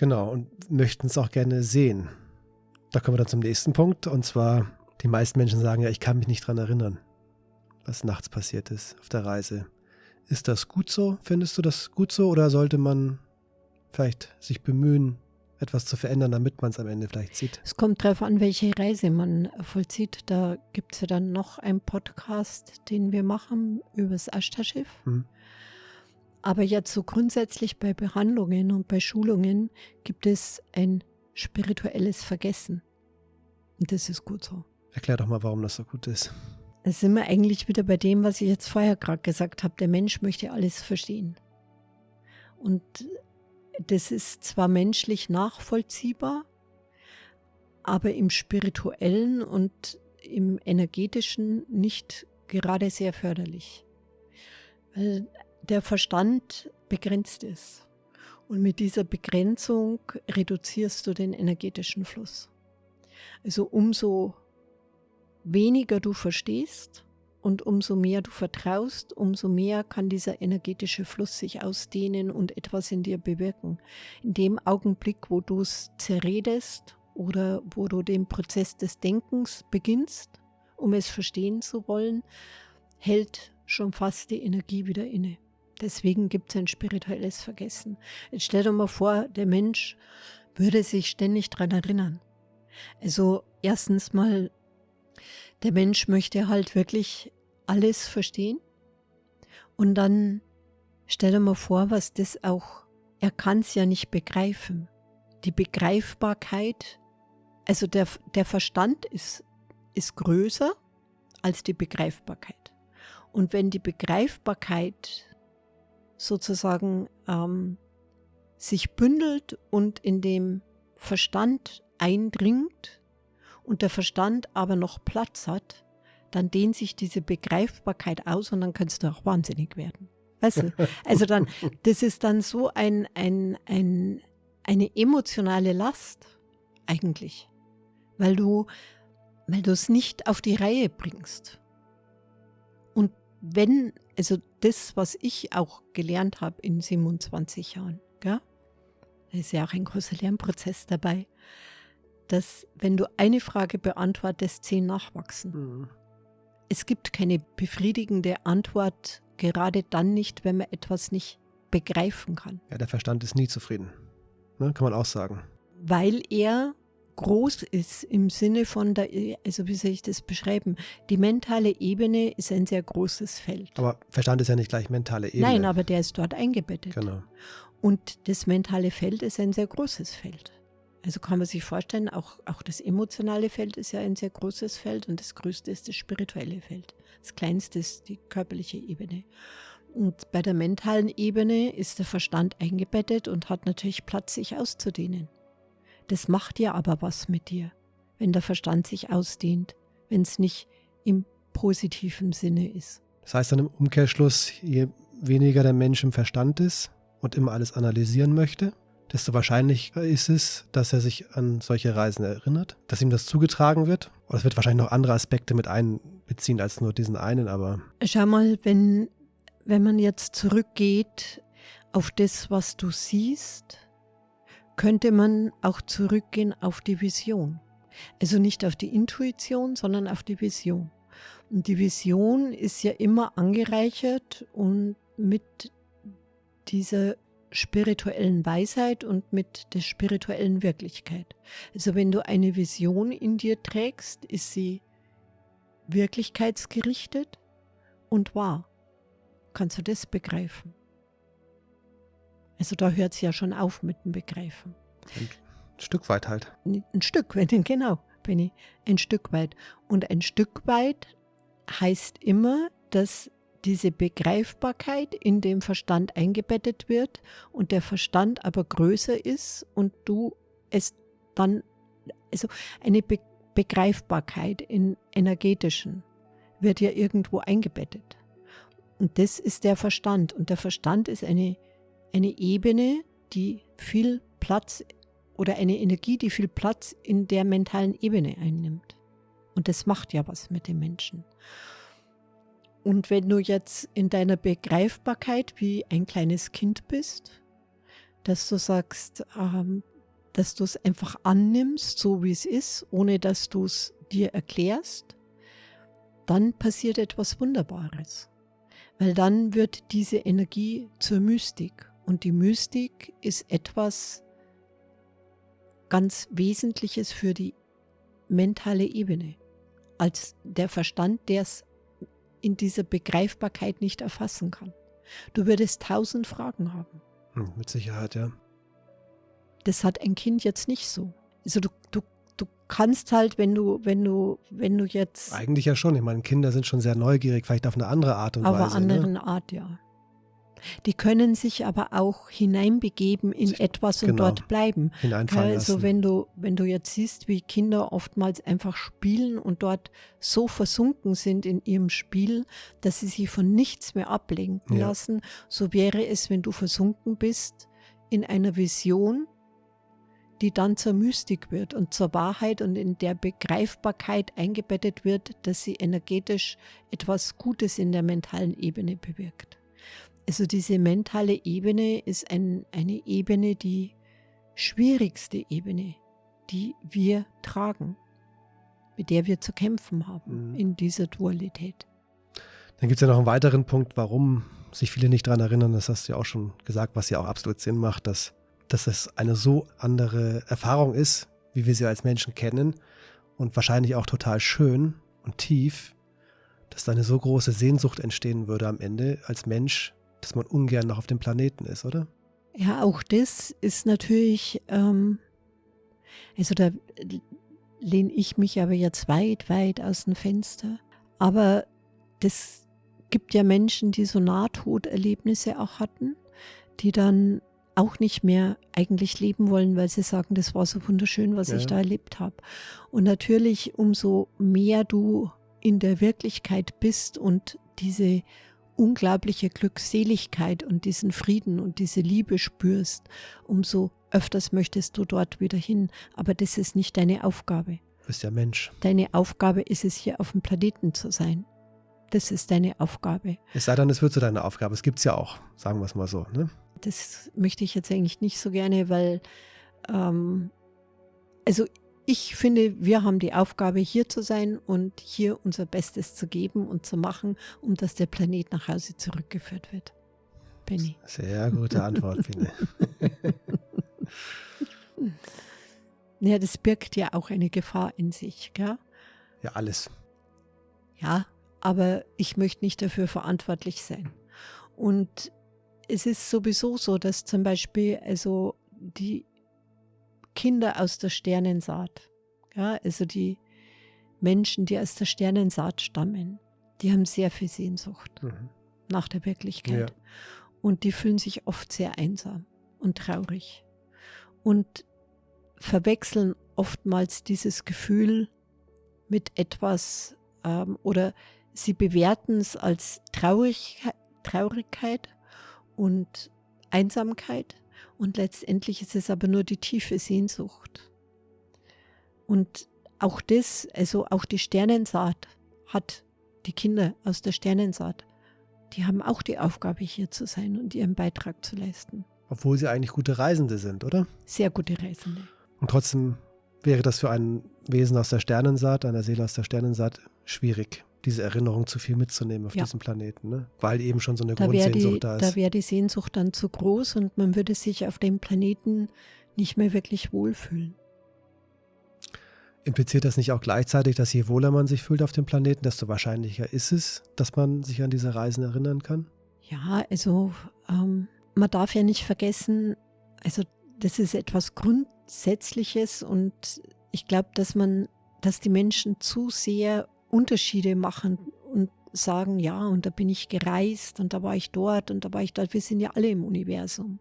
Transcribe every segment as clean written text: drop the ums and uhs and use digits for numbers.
Genau, und möchten es auch gerne sehen. Da kommen wir dann zum nächsten Punkt. Und zwar, die meisten Menschen sagen ja, ich kann mich nicht dran erinnern, was nachts passiert ist auf der Reise. Ist das gut so? Findest du das gut so? Oder sollte man vielleicht sich bemühen, etwas zu verändern, damit man es am Ende vielleicht sieht? Es kommt darauf an, welche Reise man vollzieht. Da gibt es ja dann noch einen Podcast, den wir machen über das Ashtar-Schiff. Aber jetzt so grundsätzlich bei Behandlungen und bei Schulungen gibt es ein spirituelles Vergessen. Und das ist gut so. Erklär doch mal, warum das so gut ist. Da sind wir eigentlich wieder bei dem, was ich jetzt vorher gerade gesagt habe. Der Mensch möchte alles verstehen. Und das ist zwar menschlich nachvollziehbar, aber im Spirituellen und im Energetischen nicht gerade sehr förderlich. Weil der Verstand begrenzt ist. Und mit dieser Begrenzung reduzierst du den energetischen Fluss. Also umso weniger du verstehst und umso mehr du vertraust, umso mehr kann dieser energetische Fluss sich ausdehnen und etwas in dir bewirken. In dem Augenblick, wo du es zerredest oder wo du den Prozess des Denkens beginnst, um es verstehen zu wollen, hält schon fast die Energie wieder inne. Deswegen gibt es ein spirituelles Vergessen. Jetzt stell dir mal vor, der Mensch würde sich ständig daran erinnern. Also erstens mal, der Mensch möchte halt wirklich alles verstehen. Und dann stell dir mal vor, was das auch, er kann es ja nicht begreifen. Die Begreifbarkeit, also der Verstand ist größer als die Begreifbarkeit. Und wenn die Begreifbarkeit sozusagen sich bündelt und in dem Verstand eindringt und der Verstand aber noch Platz hat, dann dehnt sich diese Begreifbarkeit aus und dann kannst du auch wahnsinnig werden. Weißt du? Also dann, das ist dann so eine emotionale Last eigentlich, weil du es nicht auf die Reihe bringst. Und wenn, also das, was ich auch gelernt habe in 27 Jahren, gell? Da ist ja auch ein großer Lernprozess dabei, dass wenn du eine Frage beantwortest, 10 nachwachsen. Mhm. Es gibt keine befriedigende Antwort, gerade dann nicht, wenn man etwas nicht begreifen kann. Ja, der Verstand ist nie zufrieden, ne? Kann man auch sagen. Weil er groß ist im Sinne von, also wie soll ich das beschreiben? Die mentale Ebene ist ein sehr großes Feld. Aber Verstand ist ja nicht gleich mentale Ebene. Nein, aber der ist dort eingebettet. Genau. Und das mentale Feld ist ein sehr großes Feld. Also kann man sich vorstellen, auch das emotionale Feld ist ja ein sehr großes Feld und das größte ist das spirituelle Feld. Das kleinste ist die körperliche Ebene. Und bei der mentalen Ebene ist der Verstand eingebettet und hat natürlich Platz, sich auszudehnen. Das macht ja aber was mit dir, wenn der Verstand sich ausdehnt, wenn es nicht im positiven Sinne ist. Das heißt dann im Umkehrschluss, je weniger der Mensch im Verstand ist und immer alles analysieren möchte, desto wahrscheinlicher ist es, dass er sich an solche Reisen erinnert, dass ihm das zugetragen wird. Oder es wird wahrscheinlich noch andere Aspekte mit einbeziehen als nur diesen einen, aber... Schau mal, wenn man jetzt zurückgeht auf das, was du siehst, könnte man auch zurückgehen auf die Vision. Also nicht auf die Intuition, sondern auf die Vision. Und die Vision ist ja immer angereichert und mit dieser spirituellen Weisheit und mit der spirituellen Wirklichkeit. Also wenn du eine Vision in dir trägst, ist sie wirklichkeitsgerichtet und wahr. Kannst du das begreifen? Also da hört es ja schon auf mit dem Begreifen. Ein Stück weit halt. Ein Stück weit, genau, Benni. Ein Stück weit. Und ein Stück weit heißt immer, dass diese Begreifbarkeit in dem Verstand eingebettet wird und der Verstand aber größer ist und du es dann, also eine Begreifbarkeit in energetischen wird ja irgendwo eingebettet. Und das ist der Verstand. Und der Verstand ist eine Ebene, die viel Platz oder eine Energie, die viel Platz in der mentalen Ebene einnimmt. Und das macht ja was mit den Menschen. Und wenn du jetzt in deiner Begreifbarkeit wie ein kleines Kind bist, dass du sagst, dass du es einfach annimmst, so wie es ist, ohne dass du es dir erklärst, dann passiert etwas Wunderbares. Weil dann wird diese Energie zur Mystik. Und die Mystik ist etwas ganz Wesentliches für die mentale Ebene. Als der Verstand, der es in dieser Begreifbarkeit nicht erfassen kann. Du würdest 1000 Fragen haben. Mit Sicherheit, ja. Das hat ein Kind jetzt nicht so. Also du kannst halt, wenn du jetzt Eigentlich ja schon. Ich meine, Kinder sind schon sehr neugierig, vielleicht auf eine andere Art und auf Weise. eine andere Art, ja. Die können sich aber auch hineinbegeben in etwas und Genau. dort bleiben. Hineinfallen lassen. Also wenn du jetzt siehst, wie Kinder oftmals einfach spielen und dort so versunken sind in ihrem Spiel, dass sie sich von nichts mehr ablenken Ja. lassen, so wäre es, wenn du versunken bist in einer Vision, die dann zur Mystik wird und zur Wahrheit und in der Begreifbarkeit eingebettet wird, dass sie energetisch etwas Gutes in der mentalen Ebene bewirkt. Also diese mentale Ebene ist eine Ebene, die schwierigste Ebene, die wir tragen, mit der wir zu kämpfen haben in dieser Dualität. Dann gibt es ja noch einen weiteren Punkt, warum sich viele nicht daran erinnern, das hast du ja auch schon gesagt, was ja auch absolut Sinn macht, dass es eine so andere Erfahrung ist, wie wir sie als Menschen kennen und wahrscheinlich auch total schön und tief, dass da eine so große Sehnsucht entstehen würde am Ende als Mensch, dass man ungern noch auf dem Planeten ist, oder? Ja, auch das ist natürlich, also da lehne ich mich aber jetzt weit, weit aus dem Fenster. Aber das gibt ja Menschen, die so Nahtoderlebnisse auch hatten, die dann auch nicht mehr eigentlich leben wollen, weil sie sagen, das war so wunderschön, was ich da erlebt habe. Und natürlich, umso mehr du in der Wirklichkeit bist und diese unglaubliche Glückseligkeit und diesen Frieden und diese Liebe spürst, umso öfters möchtest du dort wieder hin. Aber das ist nicht deine Aufgabe. Du bist ja Mensch. Deine Aufgabe ist es, hier auf dem Planeten zu sein. Das ist deine Aufgabe. Es sei denn, es wird zu deiner Aufgabe. Es gibt es ja auch, sagen wir es mal so. Ne? Das möchte ich jetzt eigentlich nicht so gerne, weil also ich finde, wir haben die Aufgabe, hier zu sein und hier unser Bestes zu geben und zu machen, um dass der Planet nach Hause zurückgeführt wird. Benni. Sehr gute Antwort, Biene. Ja, das birgt ja auch eine Gefahr in sich, gell? Ja, alles. Ja, aber ich möchte nicht dafür verantwortlich sein. Und es ist sowieso so, dass zum Beispiel also die Kinder aus der Sternensaat, ja, also die Menschen, die aus der Sternensaat stammen, die haben sehr viel Sehnsucht nach der Wirklichkeit. Ja. Und die fühlen sich oft sehr einsam und traurig und verwechseln oftmals dieses Gefühl mit etwas oder sie bewerten es als Traurigkeit und Einsamkeit. Und letztendlich ist es aber nur die tiefe Sehnsucht. Und auch das, also auch die Sternensaat hat, die Kinder aus der Sternensaat, die haben auch die Aufgabe, hier zu sein und ihren Beitrag zu leisten. Obwohl sie eigentlich gute Reisende sind, oder? Sehr gute Reisende. Und trotzdem wäre das für ein Wesen aus der Sternensaat, einer Seele aus der Sternensaat, schwierig, diese Erinnerung zu viel mitzunehmen auf diesem Planeten, ne? Weil eben schon so eine Grundsehnsucht da ist. Da wäre die Sehnsucht dann zu groß und man würde sich auf dem Planeten nicht mehr wirklich wohlfühlen. Impliziert das nicht auch gleichzeitig, dass je wohler man sich fühlt auf dem Planeten, desto wahrscheinlicher ist es, dass man sich an diese Reisen erinnern kann? Ja, also man darf ja nicht vergessen, also das ist etwas Grundsätzliches und ich glaube, dass die Menschen zu sehr Unterschiede machen und sagen, ja, und da bin ich gereist und da war ich dort und da war ich dort. Wir sind ja alle im Universum.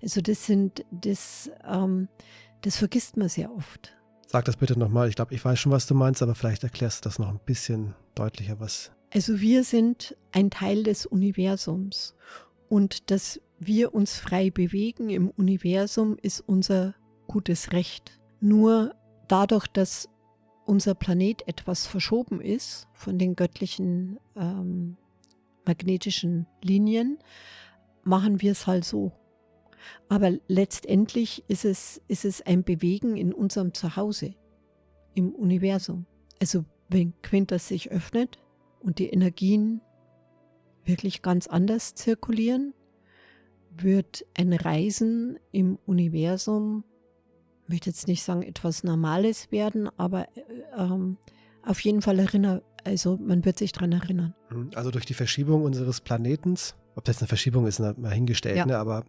Also das vergisst man sehr oft. Sag das bitte nochmal. Ich glaube, ich weiß schon, was du meinst, aber vielleicht erklärst du das noch ein bisschen deutlicher, was. Also wir sind ein Teil des Universums und dass wir uns frei bewegen im Universum ist unser gutes Recht. Nur dadurch, dass unser Planet etwas verschoben ist von den göttlichen magnetischen Linien, machen wir es halt so. Aber letztendlich ist es ein Bewegen in unserem Zuhause, im Universum. Also wenn Quintus sich öffnet und die Energien wirklich ganz anders zirkulieren, wird ein Reisen im Universum, ich möchte jetzt nicht sagen etwas Normales werden, aber auf jeden Fall man wird sich daran erinnern. Also durch die Verschiebung unseres Planetens, ob das eine Verschiebung ist, mal hingestellt, Ja. ne? Aber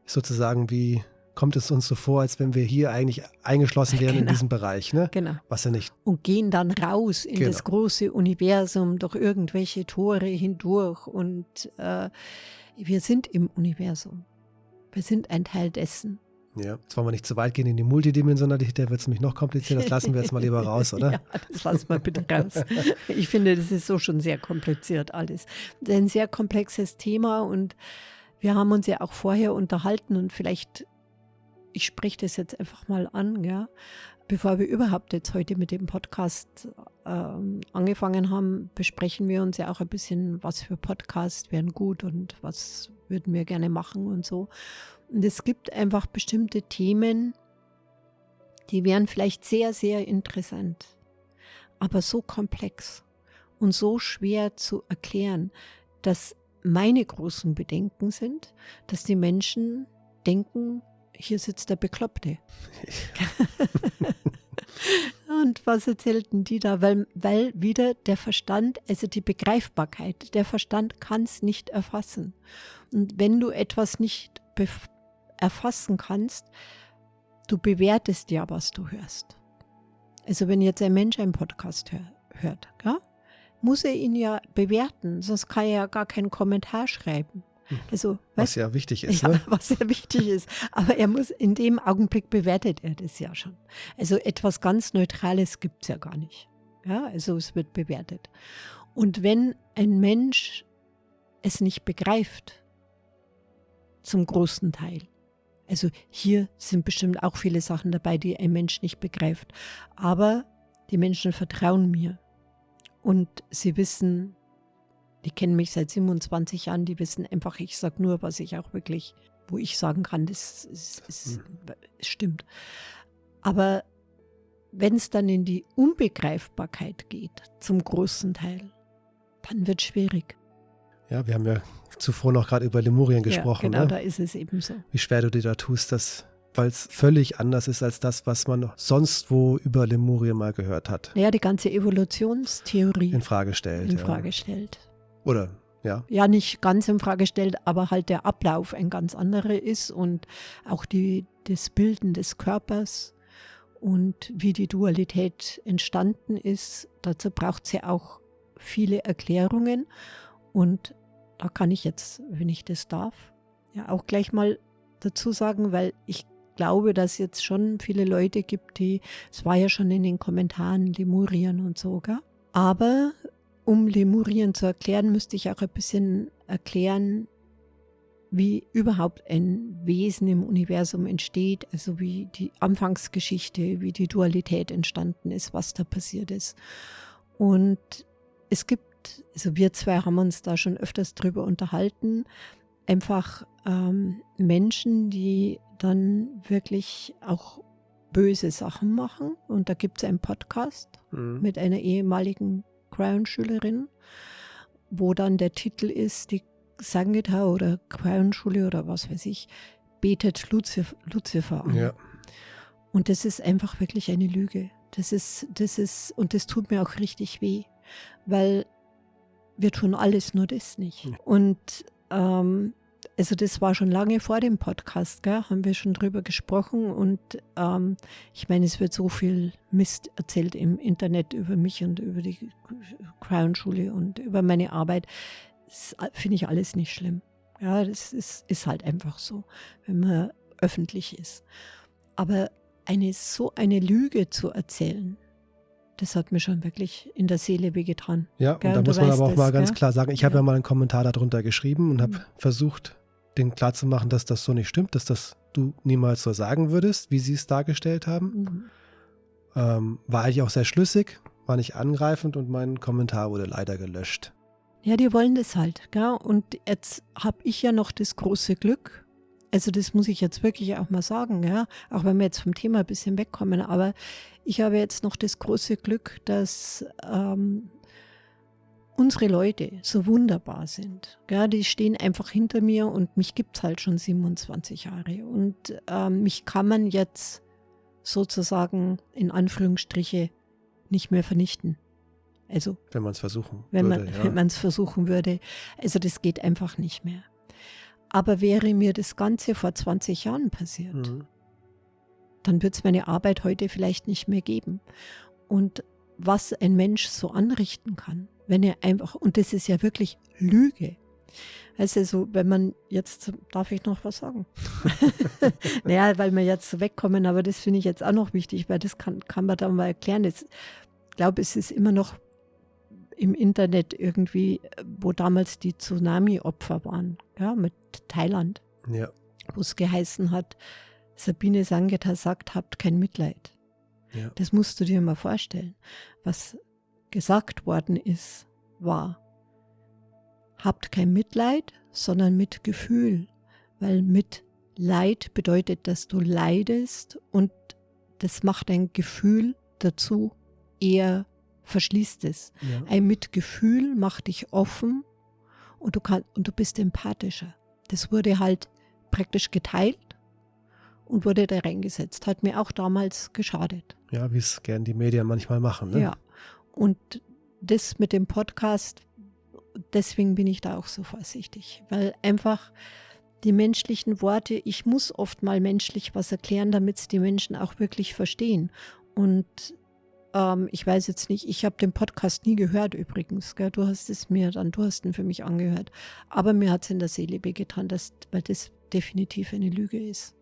sozusagen wie kommt es uns so vor, als wenn wir hier eigentlich eingeschlossen wären in Genau. diesem Bereich, ne? Genau. Was ja nicht. Und gehen dann raus in Genau. das große Universum, durch irgendwelche Tore hindurch. Und wir sind im Universum. Wir sind ein Teil dessen. Ja, jetzt wollen wir nicht zu weit gehen in die Multidimensionalität, da wird es nämlich noch komplizierter. Das lassen wir jetzt mal lieber raus, oder? Ja, das lassen wir bitte raus. Ich finde, das ist so schon sehr kompliziert alles. Das ist ein sehr komplexes Thema und wir haben uns ja auch vorher unterhalten und vielleicht, ich spreche das jetzt einfach mal an, ja, bevor wir überhaupt jetzt heute mit dem Podcast angefangen haben, besprechen wir uns ja auch ein bisschen, was für Podcasts wären gut und was würden wir gerne machen und so. Und es gibt einfach bestimmte Themen, die wären vielleicht sehr, sehr interessant, aber so komplex und so schwer zu erklären, dass meine großen Bedenken sind, dass die Menschen denken, hier sitzt der Bekloppte. Und was erzählten die da? Weil wieder der Verstand, also die Begreifbarkeit, der Verstand kann es nicht erfassen. Und wenn du etwas nicht erfassen kannst, du bewertest ja, was du hörst. Also wenn jetzt ein Mensch einen Podcast hört, ja, muss er ihn ja bewerten, sonst kann er ja gar keinen Kommentar schreiben. Also, was ja wichtig ist, ja, ne? was ja wichtig ist. Aber er muss, in dem Augenblick bewertet er das ja schon. Also etwas ganz Neutrales gibt es ja gar nicht. Ja, also es wird bewertet. Und wenn ein Mensch es nicht begreift, zum großen Teil, also hier sind bestimmt auch viele Sachen dabei, die ein Mensch nicht begreift, aber die Menschen vertrauen mir und sie wissen, die kennen mich seit 27 Jahren, die wissen einfach, ich sage nur, was ich auch wirklich, wo ich sagen kann, das stimmt. Aber wenn es dann in die Unbegreifbarkeit geht, zum großen Teil, dann wird es schwierig. Ja, wir haben ja zuvor noch gerade über Lemurien gesprochen. Ja, genau, ne? da ist es eben so. Wie schwer du dir da tust, weil es völlig anders ist als das, was man sonst wo über Lemurien mal gehört hat. Ja, die ganze Evolutionstheorie In Frage stellt. in Frage stellt. Oder, ja. Ja, nicht ganz in Frage stellt, aber halt der Ablauf ein ganz anderer ist und auch das Bilden des Körpers und wie die Dualität entstanden ist. Dazu braucht es ja auch viele Erklärungen und da kann ich jetzt, wenn ich das darf, ja auch gleich mal dazu sagen, weil ich glaube, dass es jetzt schon viele Leute gibt, es war ja schon in den Kommentaren Lemurien und so, gell? Aber um Lemurien zu erklären, müsste ich auch ein bisschen erklären, wie überhaupt ein Wesen im Universum entsteht, also wie die Anfangsgeschichte, wie die Dualität entstanden ist, was da passiert ist. Und es gibt, also wir zwei haben uns da schon öfters drüber unterhalten, einfach Menschen, die dann wirklich auch böse Sachen machen. Und da gibt es einen Podcast mit einer ehemaligen Crown-Schülerin, wo dann der Titel ist, die Sangita oder Crown-Schule oder was weiß ich, betet Luzifer an. Ja. Und das ist einfach wirklich eine Lüge. Das ist, und das tut mir auch richtig weh, weil wir tun alles, nur das nicht. Ja. Und also das war schon lange vor dem Podcast, gell? Haben wir schon drüber gesprochen und ich meine, es wird so viel Mist erzählt im Internet über mich und über die Crown-Schule und über meine Arbeit. Das finde ich alles nicht schlimm. Ja, das ist halt einfach so, wenn man öffentlich ist. Aber so eine Lüge zu erzählen, das hat mir schon wirklich in der Seele wehgetan. Ja, und Gell? da Und muss du man weißt aber auch mal das, ganz gell? klar sagen, ich habe Ja. ja mal einen Kommentar darunter geschrieben und habe versucht, denen klarzumachen, dass das so nicht stimmt, dass das du niemals so sagen würdest, wie sie es dargestellt haben. War eigentlich auch sehr schlüssig, war nicht angreifend und mein Kommentar wurde leider gelöscht. Ja, die wollen das halt. Gell? Und jetzt habe ich ja noch das große Glück, Also das muss ich jetzt wirklich auch mal sagen, ja, auch wenn wir jetzt vom Thema ein bisschen wegkommen, aber ich habe jetzt noch das große Glück, dass unsere Leute so wunderbar sind. Ja, die stehen einfach hinter mir und mich gibt es halt schon 27 Jahre. Und mich kann man jetzt sozusagen in Anführungsstriche nicht mehr vernichten. Also Wenn man es versuchen wenn würde. man es versuchen würde. Also das geht einfach nicht mehr. Aber wäre mir das Ganze vor 20 Jahren passiert, dann würde es meine Arbeit heute vielleicht nicht mehr geben. Und was ein Mensch so anrichten kann, wenn er einfach, und das ist ja wirklich Lüge. Also so, wenn man jetzt, darf ich noch was sagen? Naja, weil wir jetzt so wegkommen, aber das finde ich jetzt auch noch wichtig, weil das kann man dann mal erklären. Ich glaube, es ist immer noch im Internet irgendwie, wo damals die Tsunami-Opfer waren, ja, mit Thailand, Ja. wo es geheißen hat, Sabine Sangeta sagt, habt kein Mitleid. Ja. Das musst du dir mal vorstellen. Was gesagt worden ist, war, habt kein Mitleid, sondern Mitgefühl, weil Mitleid bedeutet, dass du leidest und das macht dein Gefühl dazu eher verschließt es. Ja. Ein Mitgefühl macht dich offen und du bist empathischer. Das wurde halt praktisch geteilt und wurde da reingesetzt. Hat mir auch damals geschadet. Ja, wie es gern die Medien manchmal machen. Ne? Ja, und das mit dem Podcast, deswegen bin ich da auch so vorsichtig, weil einfach die menschlichen Worte, ich muss oft mal menschlich was erklären, damit es die Menschen auch wirklich verstehen. Und ich weiß jetzt nicht, ich habe den Podcast nie gehört übrigens, gell? Du hast ihn für mich angehört. Aber mir hat es in der Seele wehgetan, weil das definitiv eine Lüge ist.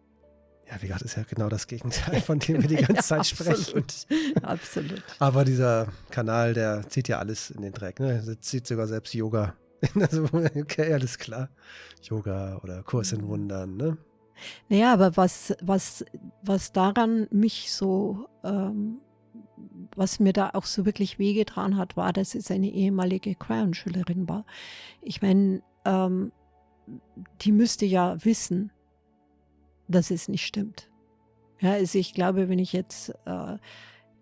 Ja, wie gesagt, ist ja genau das Gegenteil, von dem wir die ganze Zeit sprechen. Absolut. Aber dieser Kanal, der zieht ja alles in den Dreck. Ne? Der zieht sogar selbst Yoga. Also, okay, alles klar. Yoga oder Kurs in Wundern. Ne? Naja, aber was daran mich so, was mir da auch so wirklich wehgetan hat, war, dass es eine ehemalige Crown-Schülerin war. Ich meine, die müsste ja wissen, dass es nicht stimmt. Ja, also ich glaube, wenn ich jetzt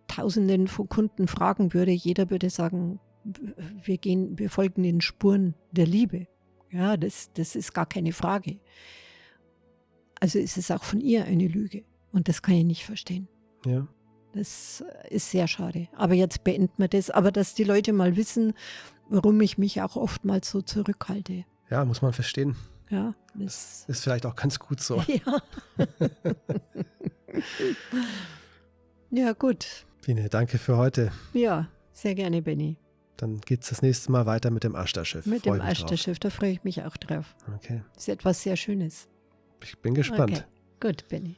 Tausenden von Kunden fragen würde, jeder würde sagen, wir folgen den Spuren der Liebe. Ja, das ist gar keine Frage. Also ist es auch von ihr eine Lüge. Und das kann ich nicht verstehen. Ja. Das ist sehr schade. Aber jetzt beenden wir das. Aber dass die Leute mal wissen, warum ich mich auch oftmals so zurückhalte. Ja, muss man verstehen. Ja, das ist vielleicht auch ganz gut so. Ja. Ja, gut. Biene, danke für heute. Ja, sehr gerne, Benni. Dann geht es das nächste Mal weiter mit dem Ashtar-Schiff. Mit dem Ashtar-Schiff, da freue ich mich auch drauf. Okay. Das ist etwas sehr Schönes. Ich bin gespannt. Okay. Gut, Benni.